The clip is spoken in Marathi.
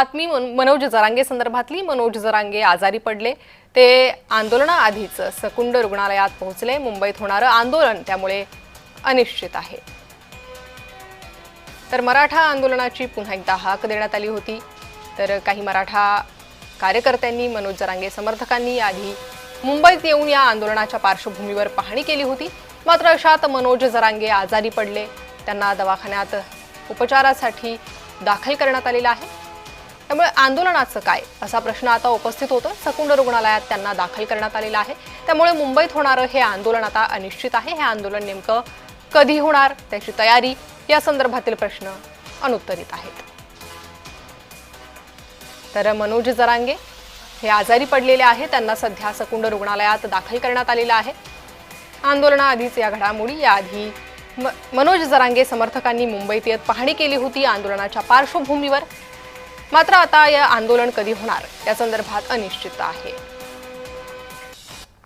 बातमी मनोज जरांगे संदर्भातली। मनोज जरांगे आजारी पडले, ते आंदोलनाआधीच सकुंड रुग्णालयात पोहोचले। मुंबईत होणारं आंदोलन त्यामुळे अनिश्चित आहे। तर मराठा आंदोलनाची पुन्हा एकदा हाक देण्यात आली होती। तर काही मराठा कार्यकर्त्यांनी, मनोज जरांगे समर्थकांनी आधी मुंबईत येऊन या आंदोलनाच्या पार्श्वभूमीवर पाहणी केली होती। मात्र अशात मनोज जरांगे आजारी पडले, त्यांना दवाखान्यात उपचारासाठी दाखल करण्यात आलेला आहे। त्यामुळे आंदोलनाचं काय असा प्रश्न आता उपस्थित होतो। सकुंड रुग्णालयात त्यांना दाखल करण्यात आलेला आहे। त्यामुळे मुंबईत होणारं हे आंदोलन आता अनिश्चित आहे। हे आंदोलन नेमकं कधी होणार, त्याची तयारी, या संदर्भातील प्रश्न अनुत्तरित आहेत। तर मनोज जरांगे हे आजारी पडलेले आहेत, त्यांना सध्या सकुंड रुग्णालयात दाखल करण्यात आलेलं आहे। आंदोलनाआधीच या घडामोडी, याआधी मनोज जरांगे समर्थकांनी मुंबईत येत पाहणी केली होती आंदोलनाच्या पार्श्वभूमीवर। मात्र आता या आंदोलन कधी होणार या संदर्भात अनिश्चितता आहे।